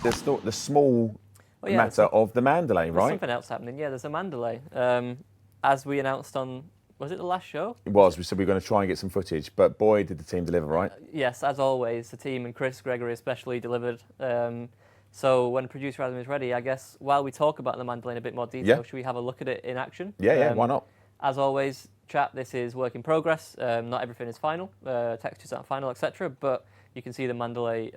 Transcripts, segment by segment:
the small matter of the Mandalay, right? There's something else happening. Yeah, there's a Mandalay. As we announced on, was it the last show? It was. We said we were going to try and get some footage, but boy, did the team deliver, right? Yes, as always, the team and Chris Gregory especially delivered. So when producer Adam is ready, I guess while we talk about the Mandalay in a bit more detail, should we have a look at it in action? Yeah, why not? As always, chat, this is work in progress. Not everything is final. Textures aren't final, etc. But you can see the Mandalay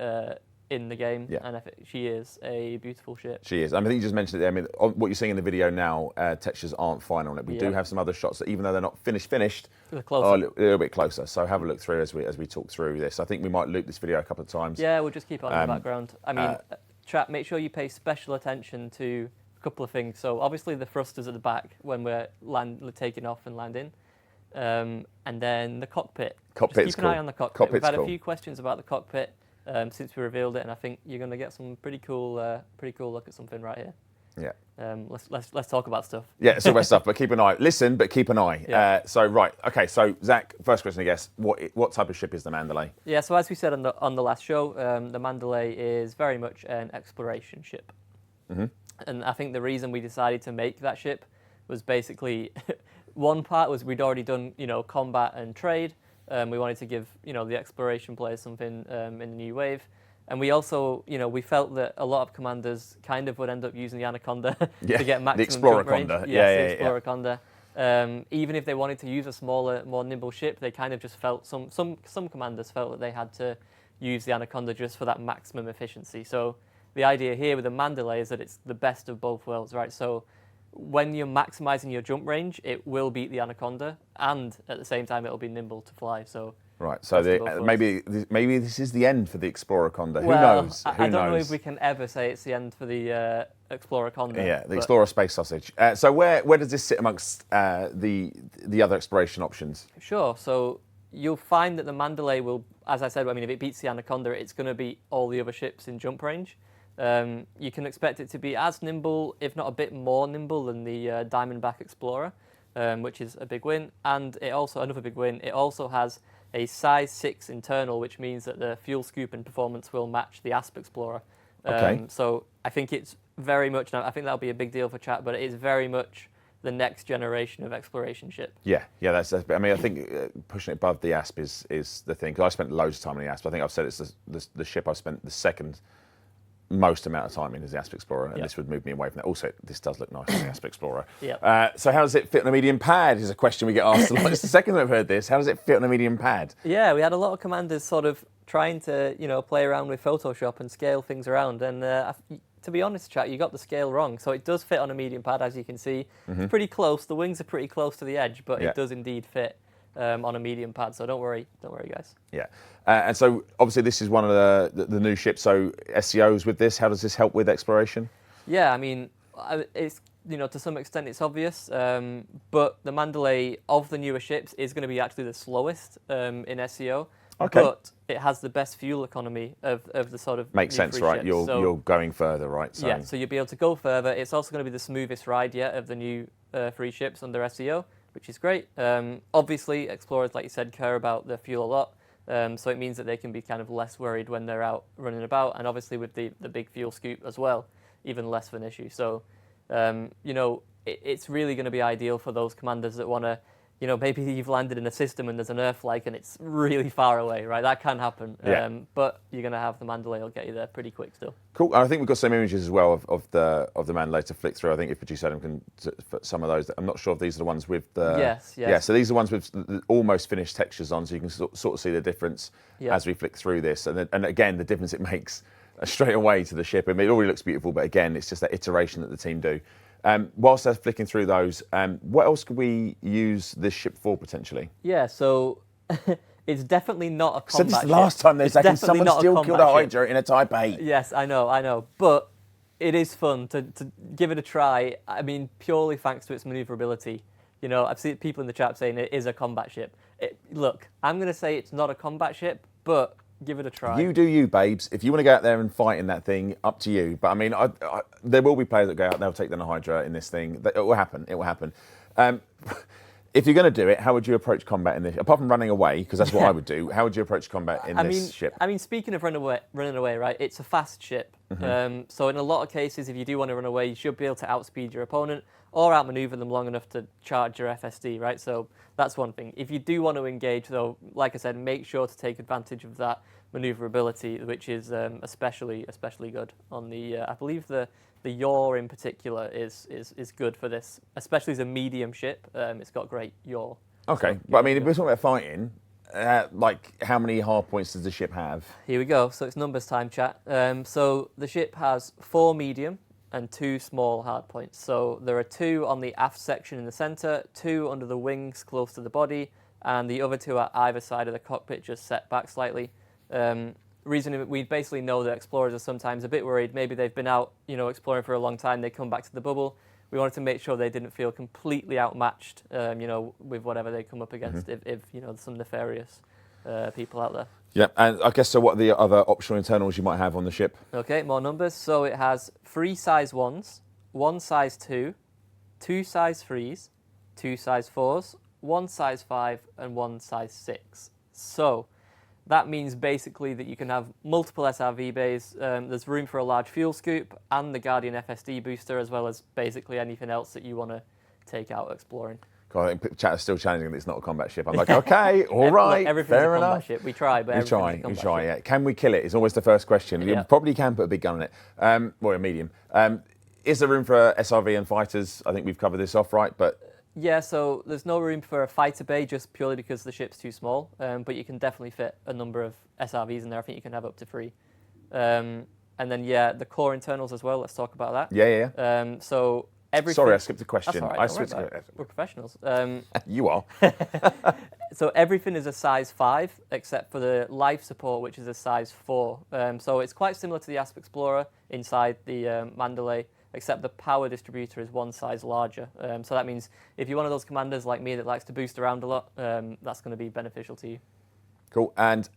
in the game, and she is a beautiful ship. She is. I mean, I think you just mentioned it there. I mean, what you're seeing in the video now, textures aren't final on it. We do have some other shots that, even though they're not finished, are a little bit closer. So have a look through as we talk through this. I think we might loop this video a couple of times. Yeah, we'll just keep it on in the background. I mean, chat, make sure you pay special attention to a couple of things. So obviously the thrusters at the back when we're taking off and landing. And then the cockpit. Cockpit's keep an eye on the cockpit. Cockpit's We've had a few questions about the cockpit since we revealed it, and I think you're going to get some pretty cool look at something right here. Yeah. Let's talk about stuff. Yeah, it's all about stuff, but keep an eye. Listen, but keep an eye. Yeah. So Zach, first question, I guess. What type of ship is the Mandalay? Yeah. So as we said on the last show, the Mandalay is very much an exploration ship. Mm-hmm. And I think the reason we decided to make that ship was basically one part was we'd already done combat and trade. We wanted to give the exploration players something in the new wave, and we also we felt that a lot of commanders kind of would end up using the Anaconda to get maximum the Explorer jump range. Conda. The Explorer Conda. Even if they wanted to use a smaller, more nimble ship, they kind of just felt some commanders felt that they had to use the Anaconda just for that maximum efficiency. So the idea here with the Mandalay is that it's the best of both worlds, right? So when you're maximizing your jump range, it will beat the Anaconda, and at the same time, it'll be nimble to fly. So right. So maybe this is the end for the Explorer Conda. Who well, knows? I don't know if we can ever say it's the end for the Explorer Conda. Yeah, the Explorer Space Sausage. So where does this sit amongst the other exploration options? Sure. So you'll find that the Mandalay will, as I said, I mean, if it beats the Anaconda, it's going to beat all the other ships in jump range. You can expect it to be as nimble, if not a bit more nimble, than the Diamondback Explorer, which is a big win. And it also, another big win, it also has a size 6 internal, which means that the fuel scoop and performance will match the Asp Explorer. So I think it's very much, I think that'll be a big deal for chat, but it is very much the next generation of exploration ship. Yeah, that's. I mean, I think pushing it above the Asp is the thing. Because I spent loads of time on the Asp. I think I've said it's the ship I've spent the second most amount of time in is the Asp Explorer, and this would move me away from that. Also, this does look nice on the Asp Explorer. So how does it fit on a medium pad is a question we get asked a lot. It's the second time I've heard this. How does it fit on a medium pad? Yeah, we had a lot of commanders sort of trying to, play around with Photoshop and scale things around. And to be honest, chat, you got the scale wrong. So it does fit on a medium pad, as you can see. Mm-hmm. It's pretty close. The wings are pretty close to the edge, but it does indeed fit on a medium pad. So don't worry, guys. Yeah. And so obviously this is one of the new ships. So SCOs with this, how does this help with exploration? Yeah, I mean, it's to some extent it's obvious, but the Mandalay of the newer ships is going to be actually the slowest in SCO. Okay. But it has the best fuel economy of the sort of makes sense, right? Ships. You're going further, right? So. Yeah, so you'll be able to go further. It's also going to be the smoothest ride yet of the new 3 ships under SCO, which is great. Obviously, explorers, like you said, care about the fuel a lot, so it means that they can be kind of less worried when they're out running about, and obviously with the big fuel scoop as well, even less of an issue. So, it's really going to be ideal for those commanders that want to, maybe you've landed in a system and there's an Earth-like and it's really far away, right? That can happen. Yeah. But you're going to have the Mandalay will get you there pretty quick still. Cool. I think we've got some images as well of the Mandalay to flick through. I think if producer Adam can put some of those. I'm not sure if these are the ones with the... Yes. Yeah, so these are the ones with the almost finished textures on, so you can sort of see the difference as we flick through this. And again, the difference it makes straight away to the ship. I mean, it already looks beautiful, but again, it's just that iteration that the team do. Whilst they're flicking through those, what else could we use this ship for potentially? Yeah, so it's definitely not a combat ship. So this is the last time there's like someone still killed a Hydra in a Type 8. Yes, I know. But it is fun to give it a try. I mean, purely thanks to its maneuverability. I've seen people in the chat saying it is a combat ship. Look, I'm going to say it's not a combat ship, but give it a try. You do you, babes. If you want to go out there and fight in that thing, up to you. But I mean, there will be players that go out, they'll take down a Hydra in this thing. It will happen. if you're going to do it, how would you approach combat in this? Apart from running away, because that's what I would do. How would you approach combat in this ship? I mean, speaking of running away, right? It's a fast ship. So in a lot of cases, if you do want to run away, you should be able to outspeed your opponent or outmaneuver them long enough to charge your FSD, right? So that's one thing. If you do want to engage, though, like I said, make sure to take advantage of that maneuverability, which is especially good on the. I believe the yaw in particular is good for this, especially as a medium ship. It's got great yaw. Okay, so, but I mean, if we're talking about fighting, like how many hard points does the ship have? Here we go. So it's numbers time, chat. So the ship has 4 medium and 2 small hard points. So there are 2 on the aft section in the centre, 2 under the wings close to the body, and the other 2 are either side of the cockpit, just set back slightly. Reason we basically know that explorers are sometimes a bit worried. Maybe they've been out, exploring for a long time. They come back to the bubble. We wanted to make sure they didn't feel completely outmatched, with whatever they come up against. If there's some nefarious people out there. Yeah, and I guess so. What are the other optional internals you might have on the ship? Okay, more numbers. So it has 3 size 1s, 1 size 2, 2 size 3s, 2 size 4s, 1 size 5, and 1 size 6. So that means basically that you can have multiple SRV bays. There's room for a large fuel scoop and the Guardian FSD booster, as well as basically anything else that you want to take out exploring. God, I think chat is still challenging that it's not a combat ship. I'm like, okay, all right, everything's fair a combat enough. ship. We try, but we try. Ship. Yeah. Can we kill it? It's always the first question. Yeah. You probably can put a big gun on it, or a medium. Is there room for SRV and fighters? I think we've covered this off, right? But yeah, so there's no room for a fighter bay just purely because the ship's too small, but you can definitely fit a number of SRVs in there. I think you can have up to 3. And then, the core internals as well. Let's talk about that. Yeah. So everything... Sorry, I skipped a question. That's all right, I skipped We're professionals. You are. So everything is a size 5, except for the life support, which is a size 4. So it's quite similar to the Asp Explorer inside the Mandalay, except the power distributor is 1 size larger. So that means if you're one of those commanders like me that likes to boost around a lot, that's going to be beneficial to you. Cool. And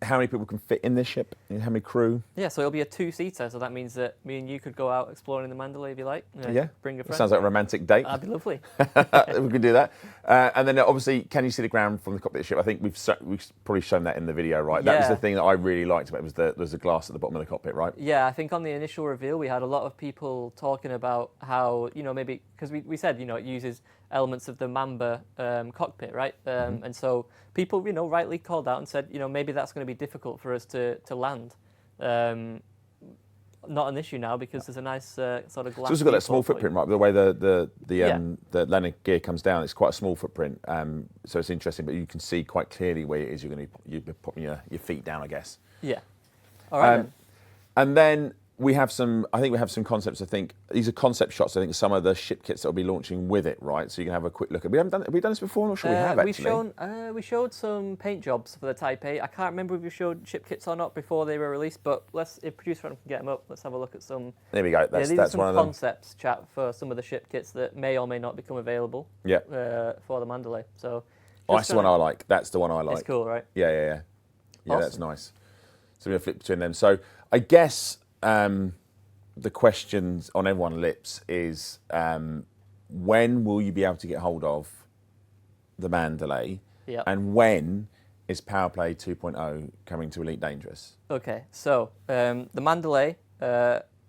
how many people can fit in this ship? How many crew? Yeah, so it'll be a 2-seater, so that means that me and you could go out exploring the Mandalay if you like. Yeah. Bring a friend. Sounds like a romantic date. That'd be lovely. We can do that. And then obviously, can you see the ground from the cockpit of the ship? I think we've probably shown that in the video, right? That was the thing that I really liked about it, was the glass at the bottom of the cockpit, right? Yeah, I think on the initial reveal, we had a lot of people talking about how, maybe, because we said, it uses elements of the Mamba cockpit, right? And so people, rightly called out and said, maybe that's going to be difficult for us to land. Not an issue now because there's a nice sort of glass. It's also got that small footprint, right? The way the landing gear comes down, it's quite a small footprint. So it's interesting, but you can see quite clearly where it is. You're popping your feet down, I guess. Yeah. All right. Then. And then we have some concepts. I think these are concept shots. I think some of the ship kits that will be launching with it, right? So you can have a quick look at. Have we done this before? I'm not sure we have actually. We showed some paint jobs for the Type A. I can't remember if we showed ship kits or not before they were released, but if producer can get them up, let's have a look at some. There we go. That's these that's are one of some them. concepts, chat, for some of the ship kits that may or may not become available. Yeah. For the Mandalay. So. That's the one I like. That's the one I like. It's cool, right? Yeah. Awesome. That's nice. So we're gonna flip between them. So I guess. The questions on everyone's lips is when will you be able to get hold of the Mandalay? Yep. And when is Powerplay 2.0 coming to Elite Dangerous? Okay, so the Mandalay,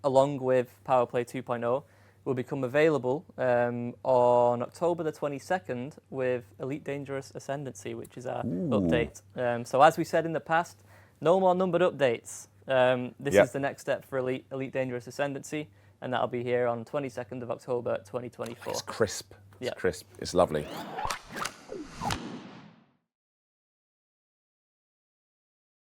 along with Powerplay 2.0, will become available on October the 22nd with Elite Dangerous Ascendancy, which is our update. So as we said in the past, no more numbered updates. This is the next step for Elite Dangerous Ascendancy, and that'll be here on 22nd of October 2024. It's crisp. It's Yeah. crisp. It's lovely.